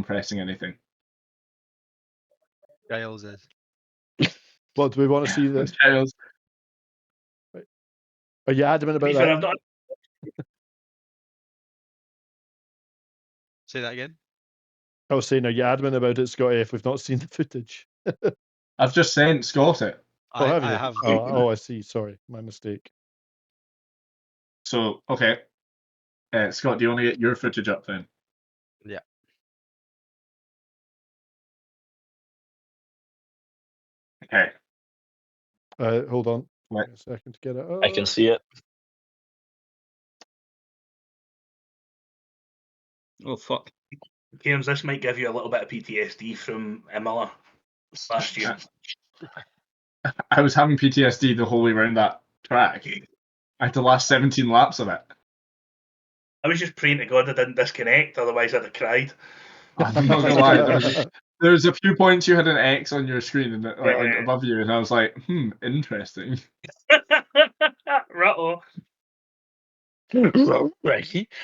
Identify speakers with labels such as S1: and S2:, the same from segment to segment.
S1: anyone pressing anything.
S2: Giles is.
S3: What, do we want to see this?
S1: Giles.
S3: Are you adamant
S4: To be
S3: about
S4: fair,
S3: that?
S4: I've not.
S2: Say that again.
S3: I was saying, are you adamant about it, Scotty, if we've not seen the footage?
S1: I've just sent Scott it.
S3: Oh, have you?
S2: I have.
S3: Oh, I see. Sorry, my mistake.
S1: So, okay. Scott, do you want to get your footage up then?
S2: Yeah.
S1: Okay.
S3: Hold on.
S1: Right.
S3: Give me a second to get it.
S5: I can see it.
S6: Oh, fuck.
S4: Cairns, this might give you a little bit of PTSD from Imola last year.
S1: I was having PTSD the whole way around that track. I had the last 17 laps of it.
S4: I was just praying to God I didn't disconnect, otherwise I'd have cried.
S1: I'm not gonna lie. There was a few points you had an X on your screen and above you, and I was like, interesting.
S4: Ruh-oh.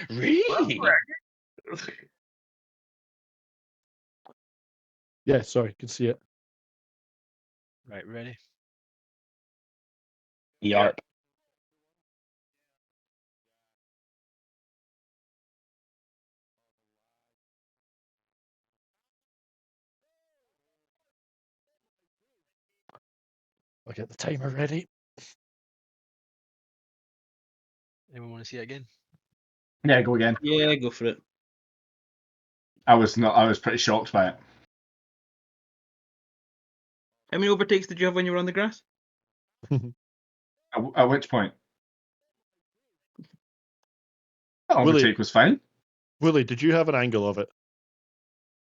S5: Really?
S3: Yeah, sorry, can see it.
S2: Right, ready?
S5: Yarp.
S3: I'll get the timer ready.
S2: Anyone want to see it again?
S1: Yeah, go again.
S6: Yeah, go for it.
S1: I was pretty shocked by it.
S6: How many overtakes did you have when you were on the grass?
S1: At which point? The
S3: Willie-
S1: overtake was fine.
S3: Willie, did you have an angle of it?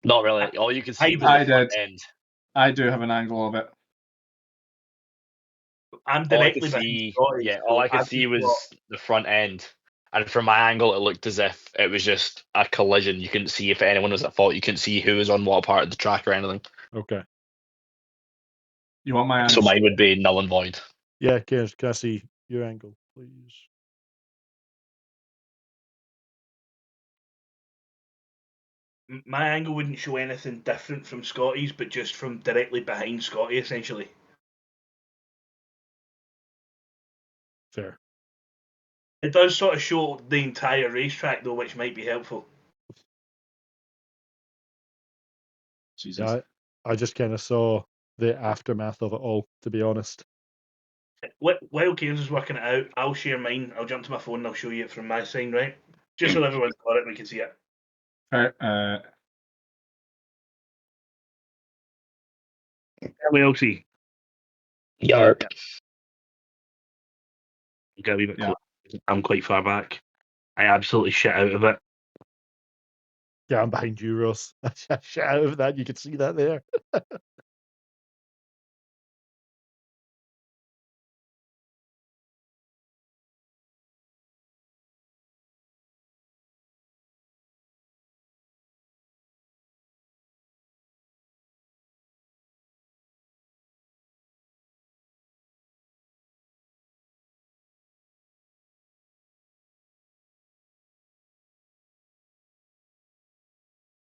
S5: Not really. All you can see was
S1: I
S5: the front
S1: did.
S5: end.
S1: I do have an angle of it.
S4: I'm
S5: All I
S4: directly
S5: could
S4: behind
S5: see,
S4: Scotty,
S5: yeah,
S4: so
S5: all I could
S4: I've
S5: see
S4: just
S5: was the front end. And from my angle, it looked as if it was just a collision. You couldn't see if anyone was at fault. You couldn't see who was on what part of the track or anything.
S3: Okay.
S1: You want my
S5: So
S1: answer?
S5: mine would be null and void.
S3: Yeah, can I see your angle, please?
S4: My angle wouldn't show anything different from Scotty's, but just from directly behind Scotty, essentially.
S3: Fair.
S4: It does sort of show the entire racetrack, though, which might be helpful.
S1: Jesus.
S3: Yeah, I just kind of saw the aftermath of it all, to be honest.
S4: While Cairns is working it out, I'll share mine. I'll jump to my phone and I'll show you it from my side, right? Just so everyone's got it and we can see it.
S1: Right,
S4: LLC.
S5: Yarp.
S4: Get a wee bit
S1: Yeah.
S4: close. I'm quite far back. I absolutely shit out of it.
S3: Yeah, I'm behind you, Ross. Shit out of that. You can see that there.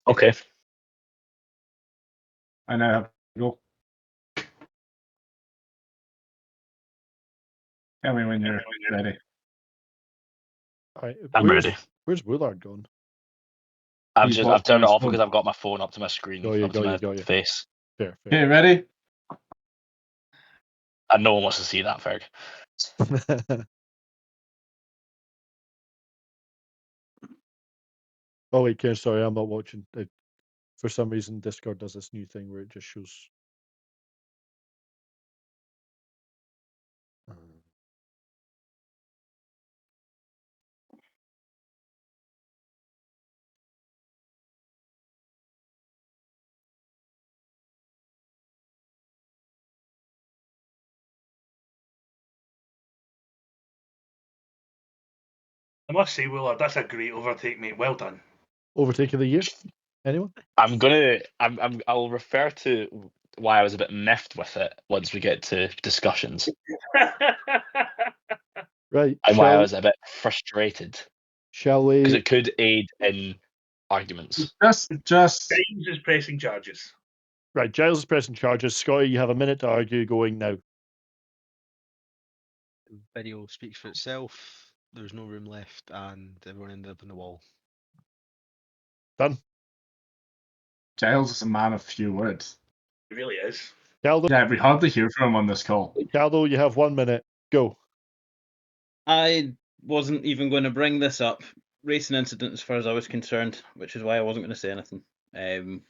S5: Okay.
S1: I now have to go. Tell me when you're ready.
S3: All right,
S5: I'm ready.
S3: Where's Woolard gone?
S5: I've
S1: He's
S5: turned
S1: watching
S5: it
S1: his
S5: off
S1: phone.
S5: because I've got my phone up to my screen,
S3: Got you,
S5: up to my
S3: got you.
S5: face.
S3: Fair.
S1: Okay, ready?
S5: And no one wants to see that, Ferg.
S3: Oh wait, Karen, sorry, I'm not watching. For some reason, Discord does this new thing where it just shows.
S4: I must say, Willard, that's a great overtake, mate. Well done.
S3: Overtake of the year? Anyone?
S5: I'll refer to why I was a bit miffed with it once we get to discussions,
S3: Right.
S5: and why I was a bit frustrated
S3: Shall we?
S5: because it could aid in arguments.
S1: Just
S4: James is pressing charges.
S3: Right, Giles is pressing charges. Scotty, you have a minute to argue going now.
S2: The video speaks for itself. There's no room left, and everyone ended up in the wall.
S3: Done.
S1: Giles is a man of few words.
S4: It really is.
S3: Caldo,
S1: Yeah, we hardly hear from him on this call.
S3: Caldo, you have 1 minute. Go.
S6: I wasn't even going to bring this up. Racing incident, as far as I was concerned, which is why I wasn't going to say anything.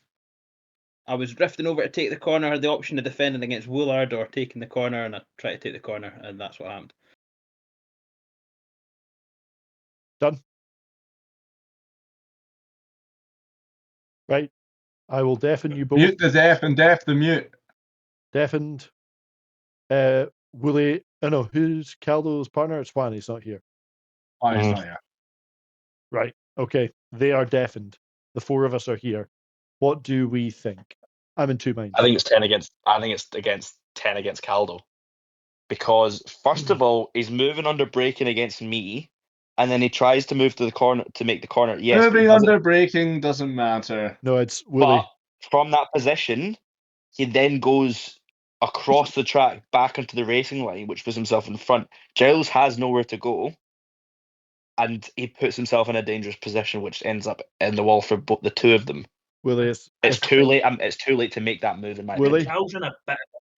S6: I was drifting over to take the corner, had the option of defending against Woolard or taking the corner, and I tried to take the corner, and that's what happened.
S3: Done. Right. I will deafen you both.
S1: Mute the deaf and deaf the mute.
S3: Deafened. Wooly. Oh no, who's Caldo's partner? It's Juan, he's not here.
S1: Oh, he's not here.
S3: Right. Okay. They are deafened. The four of us are here. What do we think? I'm in two minds.
S5: I think it's 10 against. I think it's against 10 against Caldo, because first of all, he's moving under braking against me, and then he tries to move to the corner to make the corner. Yes, but he
S1: Moving
S5: doesn't-
S1: under braking doesn't matter.
S3: No, it's Willie.
S5: But from that position, he then goes across the track back onto the racing line, which puts himself in front. Giles has nowhere to go, and he puts himself in a dangerous position, which ends up in the wall for both the two of them.
S3: Willie,
S5: It's too late. It's too late to make that move, in my
S3: Willie?
S5: opinion.
S4: Cal's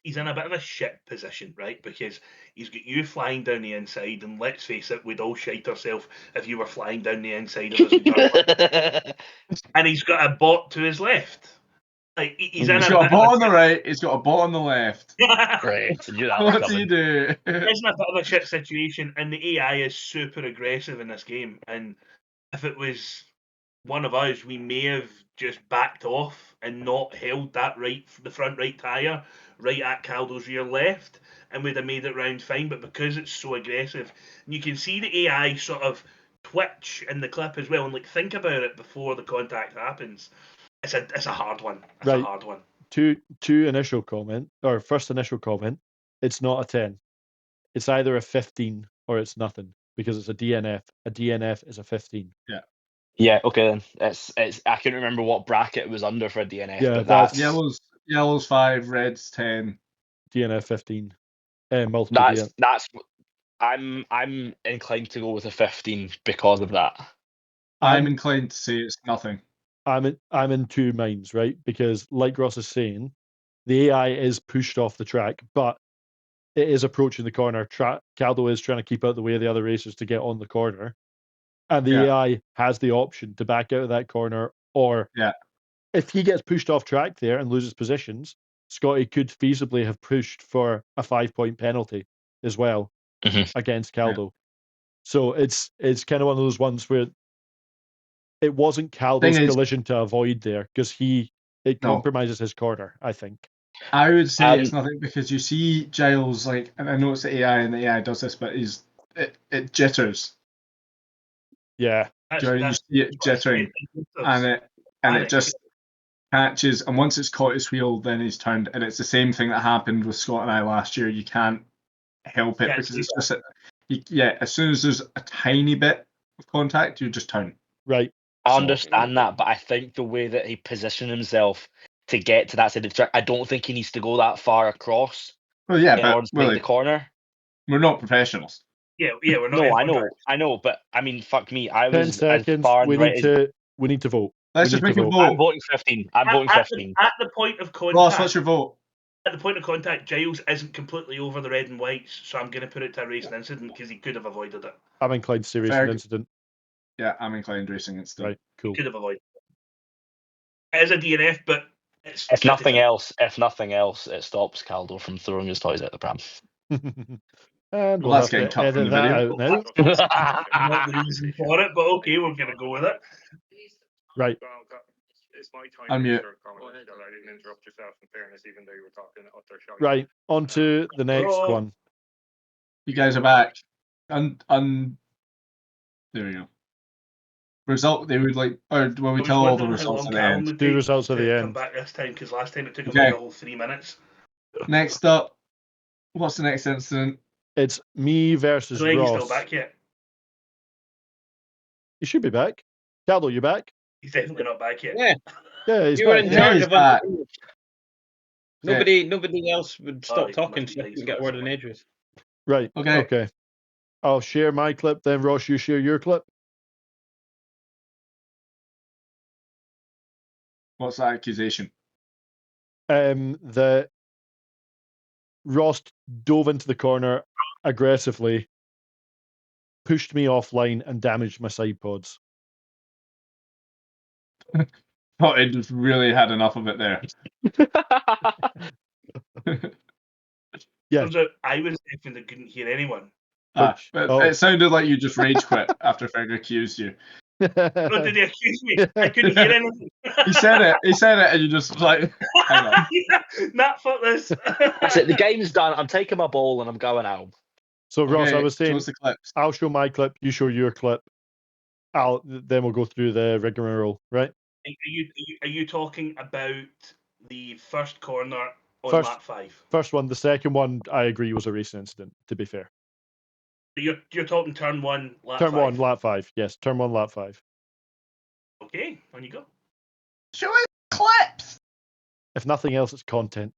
S4: he's in a bit of a shit position, right? Because he's got you flying down the inside, and let's face it, we'd all shite ourselves if you were flying down the inside of us. in turn one. And he's got a bot to his left. Like he's in
S1: He's
S4: a
S1: got a
S4: bit
S1: bot
S4: of
S1: on the right, he's got a bot on the left.
S5: Great. So you that
S1: What
S5: was
S1: do you
S5: coming.
S1: do?
S4: He's in a bit of a shit situation, and the AI is super aggressive in this game. And if it was one of us, we may have just backed off and not held the front right tyre right at Caldo's rear left, and we'd have made it round fine. But because it's so aggressive, and you can see the AI sort of twitch in the clip as well, and like think about it before the contact happens. It's a hard one. It's
S3: Right.
S4: a hard one.
S3: First initial comment, it's not a 10. It's either a 15 or it's nothing, because it's a DNF. A DNF is a 15.
S5: Yeah. Okay. Then it's. I can't remember what bracket it was under for DNF,
S3: Yeah,
S5: but
S3: that's-
S1: Yellow's 5, red's 10.
S3: DNF 15. Multiple DNF.
S5: that's. I'm inclined to go with a 15 because of that.
S1: I'm inclined to say it's nothing.
S3: I'm in two minds, right? Because like Ross is saying, the AI is pushed off the track, but it is approaching the corner. Caldo is trying to keep out the way of the other racers to get on the corner. And the AI has the option to back out of that corner, or if he gets pushed off track there and loses positions, Scotty could feasibly have pushed for a 5-point penalty as well against Caldo. Yeah. So it's kind of one of those ones where it wasn't Caldo's collision to avoid there, because it compromises his corner, I think.
S1: I would say it's nothing, because you see Giles, like, and I know it's the AI and the AI does this, but it jitters.
S3: Yeah.
S1: You see it jittering, and it just catches, and once it's caught his wheel, then he's turned, and it's the same thing that happened with Scott and I last year. You can't help it, because it's just as soon as there's a tiny bit of contact, you just turn.
S3: Right.
S5: I understand that, but I think the way that he positioned himself to get to that side of the track, I don't think he needs to go that far across.
S1: Well, yeah,
S5: in
S1: but
S5: order to make the corner.
S1: We're not professionals.
S4: Yeah, we're not.
S5: No, I know, but I mean, fuck me. I
S3: 10
S5: was
S3: seconds.
S5: as far
S3: We need to vote.
S1: Let's just make a vote.
S5: I'm voting 15. I'm voting 15.
S4: At the point of contact,
S1: Ross, what's your vote?
S4: At the point of contact, Giles isn't completely over the red and whites, so I'm going to put it to a racing incident because he could have avoided it.
S3: I'm inclined to say racing incident.
S1: Yeah, I'm inclined racing incident.
S3: Right, cool.
S4: Could have avoided it. It is a DNF, but it's
S5: if nothing else, it stops Caldo from throwing his toys at the pram.
S3: And
S1: well, that's getting cut from the video.
S4: I'm not the reason for it, but okay, we're going to go with it.
S3: Right.
S7: It's my time.
S1: I'm mute.
S7: I didn't interrupt yourself, in fairness, even though you were talking utter shite.
S3: Right, on to the next one.
S1: You guys are back. And there we go. Result, they would like, or will we tell all the results at the end?
S3: Do results at the end.
S4: Come back this time, because last time it took like a whole 3 minutes.
S1: Next up, what's the next incident?
S3: It's me versus Ross.
S4: He's still back yet?
S3: You should be back. Caldo, you back?
S4: He's definitely not back yet.
S6: Yeah,
S3: Yeah, he's
S6: you were
S3: back.
S6: in
S1: Yeah,
S6: charge
S1: he's
S6: of
S1: back.
S6: Nobody else would stop
S4: he
S6: talking,
S4: must be
S6: so I
S4: nice
S6: couldn't get a word in edgeways.
S3: Right.
S1: Okay.
S3: Okay. I'll share my clip, then Ross, you share your clip.
S1: What's that accusation?
S3: That Ross dove into the corner aggressively, pushed me offline, and damaged my side pods.
S1: Oh, it just really had enough of it there.
S3: Yeah.
S4: Turns out I was definitely couldn't hear anyone.
S1: It sounded like you just rage quit after Ferg accused you.
S4: No, did he accuse me? I couldn't hear anything.
S1: He said it, and you just like, hang on.
S4: Not fuck this.
S5: That's it. The game's done. I'm taking my ball and I'm going home.
S3: So Ross,
S1: Okay,
S3: I was
S1: show
S3: saying,
S1: us the clips.
S3: I'll show my clip, you show your clip. Then we'll go through the rigmarole, right?
S4: Are you talking about the first corner on
S3: First-
S4: lap 5?
S3: First one, the second one, I agree, was a racing incident. To be fair,
S4: You're talking turn 1, lap
S3: turn
S4: 5.
S3: 1, lap 5. Yes, turn 1, lap 5.
S4: Okay, on you go.
S1: Show us clips.
S3: If nothing else, it's content.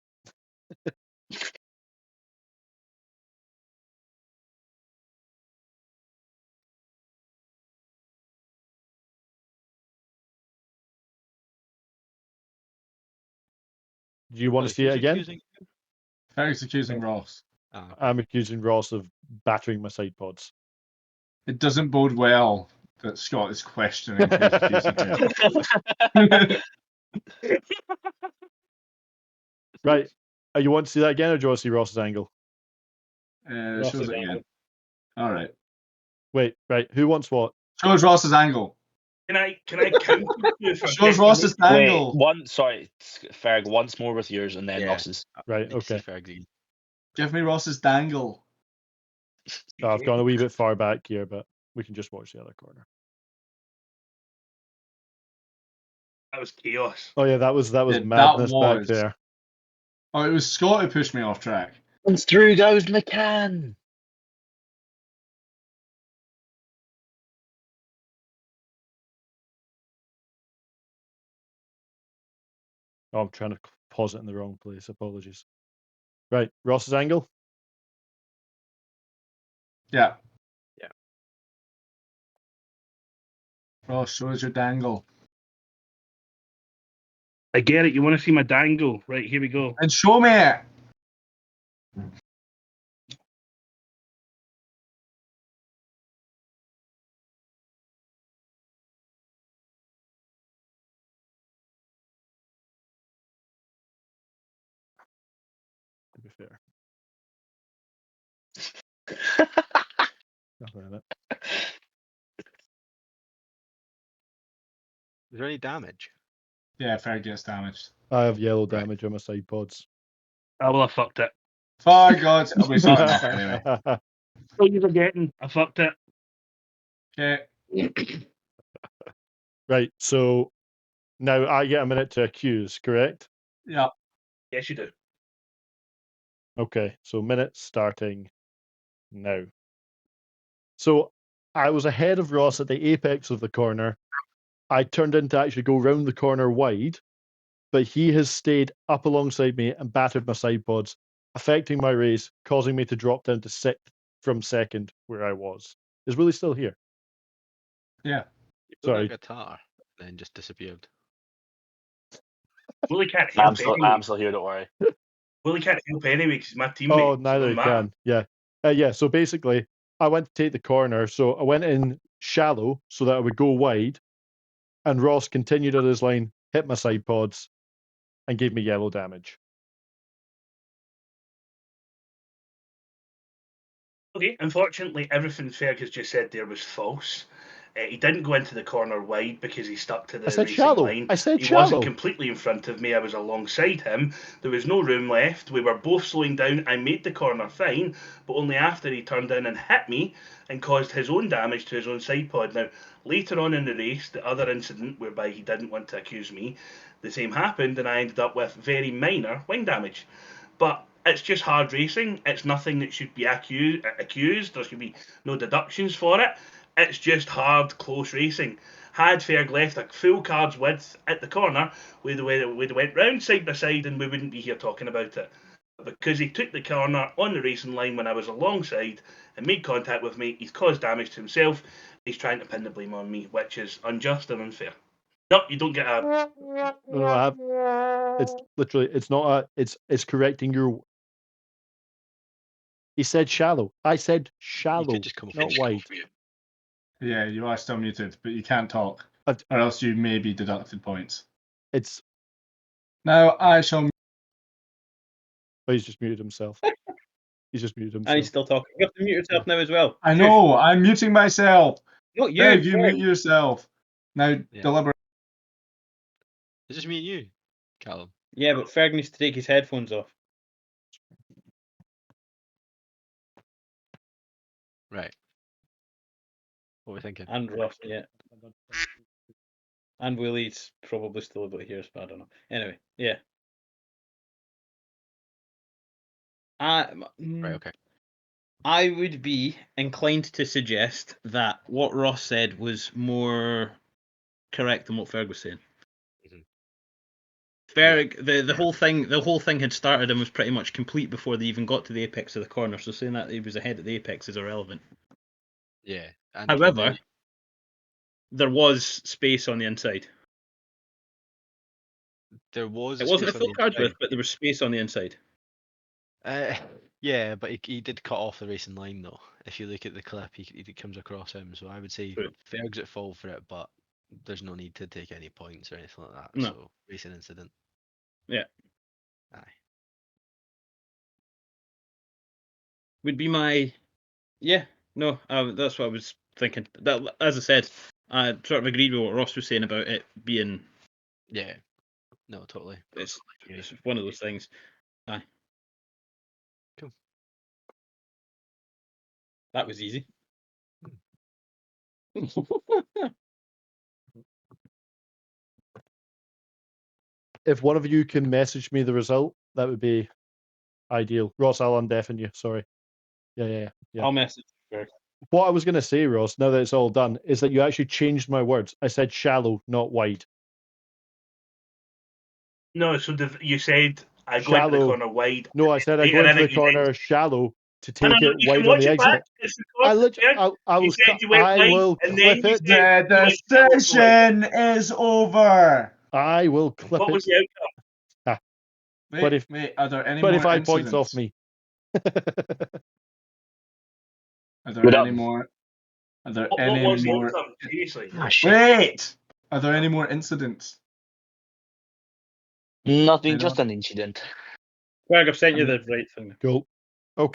S3: Do you want to see it again?
S1: Ferg's accusing Ross.
S2: Okay.
S3: I'm accusing Ross of battering my side pods.
S1: It doesn't bode well that Scott is questioning who's accusing him.
S3: Right. You want to see that again, or do you want to see Ross's angle?
S1: Shows it again. All right.
S3: Wait, right. Who wants what?
S1: Shows Ross's angle.
S4: Can I count you for
S1: Shows Ross's angle.
S5: Ferg, once more with yours and then
S2: Yeah.
S5: Ross's.
S3: Right, okay.
S1: Give me Ross's dangle.
S3: Oh, I've gone a wee bit far back here, but we can just watch the other corner.
S4: That was chaos.
S3: Oh yeah, that was
S1: Yeah,
S3: madness
S1: that
S3: back
S1: was.
S3: there.
S1: Oh, it was Scott who pushed me off track.
S5: And through goes McCann.
S3: Oh, I'm trying to pause it in the wrong place. Apologies. Right, Ross's angle.
S1: Yeah.
S2: Yeah.
S1: Ross, show us your dangle.
S4: I get it. You want to see my dangle? Right, here we go.
S1: And show me it.
S3: To be fair. Nothing in it.
S2: Is there any damage?
S1: Yeah, Ferg gets damaged.
S3: I have yellow damage on my side pods.
S4: Oh, well, I fucked it.
S1: For God, we saw enough anyway.
S4: What you forgetting? I fucked it.
S1: Okay.
S3: Right, so now I get a minute to accuse, correct?
S1: Yeah.
S4: Yes, you do.
S3: Okay, so minute starting now. So I was ahead of Ross at the apex of the corner. I turned in to actually go round the corner wide, but he has stayed up alongside me and battered my side pods, affecting my race, causing me to drop down to 6th from 2nd where I was. Is Willie still here?
S1: Yeah.
S2: You put
S3: Sorry.
S2: a guitar, then just disappeared.
S4: Willie can't help anyway.
S5: I'm still here, don't worry.
S4: Willie can't help anyway because he's my teammate.
S3: Oh, neither can. Yeah. Yeah, so basically, I went to take the corner, so I went in shallow so that I would go wide, and Ross continued on his line, hit my side pods, and gave me yellow damage.
S4: Okay, unfortunately, everything Ferg has just said there was false. He didn't go into the corner wide because he stuck to the
S3: I said
S4: racing
S3: shallow.
S4: line.
S3: I said
S4: he
S3: shallow.
S4: wasn't completely in front of me. I was alongside him. There was no room left. We were both slowing down. I made the corner fine, but only after he turned in and hit me and caused his own damage to his own side pod. Now, later on in the race, the other incident whereby he didn't want to accuse me, the same happened, and I ended up with very minor wing damage. But it's just hard racing. It's nothing that should be accused. There should be no deductions for it. It's just hard, close racing. had Ferg left a full cards width at the corner, we'd went round side by side and we wouldn't be here talking about it. But because he took the corner on the racing line when I was alongside and made contact with me, he's caused damage to himself. He's trying to pin the blame on me, which is unjust and unfair. No, you don't get a...
S3: No, I have. It's literally, it's not a, it's correcting your. He said shallow. I said shallow,
S2: just come off
S3: not
S2: mute.
S3: wide.
S1: Yeah, you are still muted, but you can't talk,
S3: I've-
S1: or else you may be deducted points.
S3: It's.
S1: Now I shall.
S3: Oh, he's just muted himself. He's just muted
S6: And
S3: himself.
S6: he's still talking. You have to mute yourself now as well.
S1: I know, I'm muting myself.
S6: Not you.
S1: Ferg, you
S6: Ferg.
S1: mute yourself. Now,
S2: Yeah.
S1: deliberate.
S2: It's just me and you, Callum.
S6: Yeah, but Ferg needs to take his headphones off.
S2: Right. What are we thinking?
S6: And Ross, yeah. And Willie's probably still about here, but I don't know. Anyway, yeah.
S2: Right, okay.
S6: I would be inclined to suggest that what Ross said was more correct than what Ferg was saying.
S2: Mhm.
S6: Ferg, the whole thing had started and was pretty much complete before they even got to the apex of the corner. So saying that he was ahead at the apex is irrelevant.
S2: Yeah. And
S6: However, there was space on the inside.
S2: there was.
S6: It wasn't a
S2: space on
S6: full
S2: the
S6: card
S2: inside.
S6: width, but there was space on the inside.
S2: Yeah, but he did cut off the racing line though. If you look at the clip, he comes across him. So I would say
S6: True.
S2: Ferg's at fault for it, but there's no need to take any points or anything like that.
S6: No.
S2: So racing incident.
S6: Yeah.
S2: Aye.
S6: Would be my, yeah, no, that's what I was thinking. That, as I said, I sort of agreed with what Ross was saying about it being.
S2: Yeah. No, totally.
S6: It's one of those things. Aye.
S2: Cool.
S6: That was easy.
S3: If one of you can message me the result, that would be ideal. Ross, I'll undeafen you. Sorry. Yeah.
S6: I'll message you first.
S3: What I was going to say, Ross, now that it's all done, is that you actually changed my words. I said shallow, not wide.
S4: No, so you said I go into the
S3: Shallow.
S4: corner wide.
S3: No, I said I go
S4: Later
S3: into
S4: in
S3: the
S4: it, you
S3: corner shallow to
S4: No,
S3: take
S4: no,
S3: it
S4: you can
S3: wide on
S4: watch
S3: the
S4: it
S3: exit.
S4: back. It's
S3: I
S4: recorded.
S3: will.
S4: You said you went
S3: I
S4: wide,
S3: will
S4: and then
S3: clip
S4: you
S3: it.
S4: said
S1: The
S4: you went
S1: decision is over.
S3: I will clip
S4: What
S3: it.
S4: was the outcome?
S1: Wait, are there any
S3: 25
S1: more
S3: points off
S1: incidents?
S3: me.
S1: Are there
S5: Good
S1: any
S5: up.
S1: more? Are there
S4: What
S1: any
S4: was the
S1: more?
S4: outcome? Seriously.
S5: Ah, shit.
S1: Wait! Are there any more incidents?
S5: Nothing,
S1: Anyone?
S5: just an incident.
S6: Ferg, I've sent you the right thing.
S3: Cool.